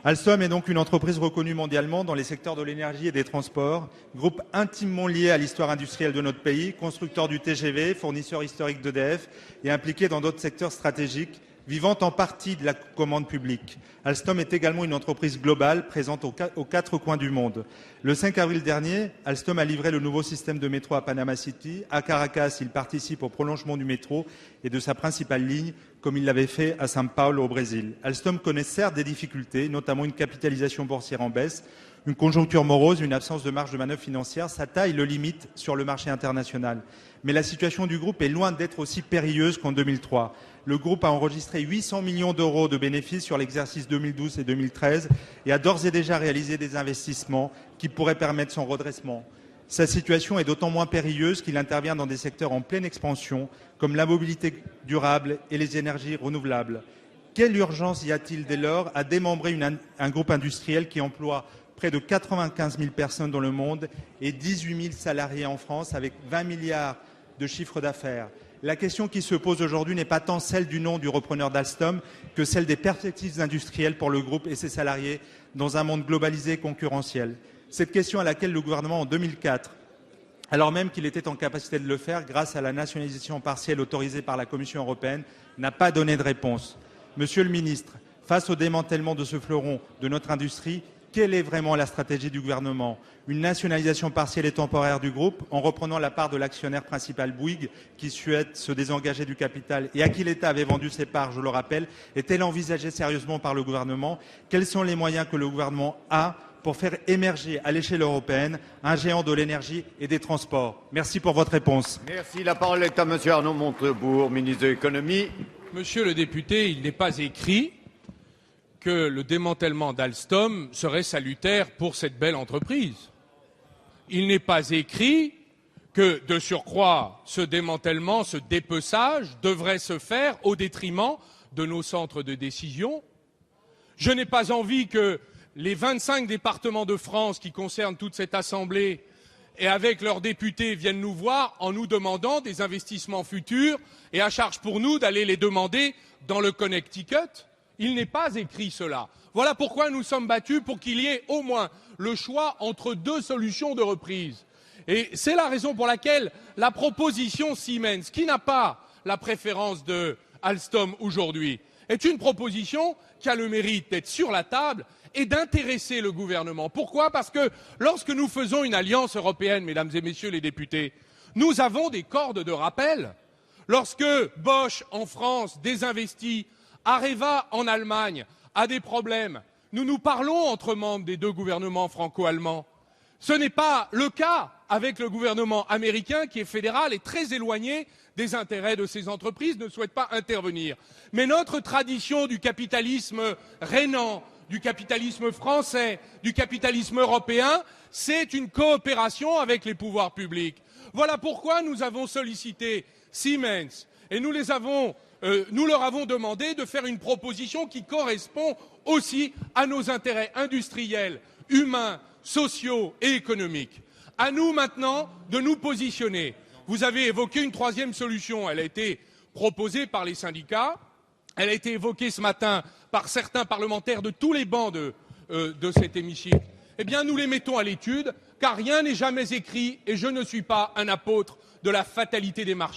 Alstom est donc une entreprise reconnue mondialement dans les secteurs de l'énergie et des transports, groupe intimement lié à l'histoire industrielle de notre pays, constructeur du TGV, fournisseur historique d'EDF et impliqué dans d'autres secteurs stratégiques, vivant en partie de la commande publique. Alstom est également une entreprise globale présente aux quatre coins du monde. Le 5 avril dernier, Alstom a livré le nouveau système de métro à Panama City. À Caracas, il participe au prolongement du métro et de sa principale ligne, comme il l'avait fait à São Paulo au Brésil. Alstom connaît certes des difficultés, notamment une capitalisation boursière en baisse, une conjoncture morose, une absence de marge de manœuvre financière. Sa taille le limite sur le marché international. Mais la situation du groupe est loin d'être aussi périlleuse qu'en 2003. Le groupe a enregistré 800 millions d'euros de bénéfices sur l'exercice 2012 et 2013 et a d'ores et déjà réalisé des investissements qui pourraient permettre son redressement. Sa situation est d'autant moins périlleuse qu'il intervient dans des secteurs en pleine expansion, comme la mobilité durable et les énergies renouvelables. Quelle urgence y a-t-il dès lors à démembrer un groupe industriel qui emploie près de 95 000 personnes dans le monde et 18 000 salariés en France, avec 20 milliards de chiffre d'affaires? La question qui se pose aujourd'hui n'est pas tant celle du nom du repreneur d'Alstom que celle des perspectives industrielles pour le groupe et ses salariés dans un monde globalisé et concurrentiel. Cette question à laquelle le gouvernement, en 2004, alors même qu'il était en capacité de le faire grâce à la nationalisation partielle autorisée par la Commission européenne, n'a pas donné de réponse. Monsieur le ministre, face au démantèlement de ce fleuron de notre industrie, quelle est vraiment la stratégie du gouvernement? Une nationalisation partielle et temporaire du groupe en reprenant la part de l'actionnaire principal Bouygues qui souhaite se désengager du capital et à qui l'État avait vendu ses parts, je le rappelle, est-elle envisagée sérieusement par le gouvernement? Quels sont les moyens que le gouvernement a pour faire émerger à l'échelle européenne un géant de l'énergie et des transports? Merci pour votre réponse. Merci. La parole est à Monsieur Arnaud Montebourg, ministre de l'Économie. Monsieur le député, il n'est pas écrit que le démantèlement d'Alstom serait salutaire pour cette belle entreprise. Il n'est pas écrit que, de surcroît, ce démantèlement, ce dépeçage devrait se faire au détriment de nos centres de décision. Je n'ai pas envie que les 25 départements de France qui concernent toute cette Assemblée et avec leurs députés viennent nous voir en nous demandant des investissements futurs et à charge pour nous d'aller les demander dans le Connecticut. Il n'est pas écrit cela. Voilà pourquoi nous sommes battus pour qu'il y ait au moins le choix entre deux solutions de reprise. Et c'est la raison pour laquelle la proposition Siemens, qui n'a pas la préférence de Alstom aujourd'hui, est une proposition qui a le mérite d'être sur la table et d'intéresser le gouvernement. Pourquoi? Parce que lorsque nous faisons une alliance européenne, mesdames et messieurs les députés, nous avons des cordes de rappel. Lorsque Bosch, en France, désinvestit, Areva, en Allemagne, a des problèmes, nous parlons entre membres des deux gouvernements franco-allemands. Ce n'est pas le cas avec le gouvernement américain qui est fédéral et très éloigné des intérêts de ces entreprises, ne souhaite pas intervenir. Mais notre tradition du capitalisme rhénan, du capitalisme français, du capitalisme européen, c'est une coopération avec les pouvoirs publics. Voilà pourquoi nous avons sollicité Siemens et nous leur avons demandé de faire une proposition qui correspond aussi à nos intérêts industriels, humains, sociaux et économiques. À nous maintenant de nous positionner. Vous avez évoqué une troisième solution. Elle a été proposée par les syndicats. Elle a été évoquée ce matin par certains parlementaires de tous les bancs de cet hémicycle. Eh bien, nous les mettons à l'étude, car rien n'est jamais écrit et je ne suis pas un apôtre de la fatalité des marchés.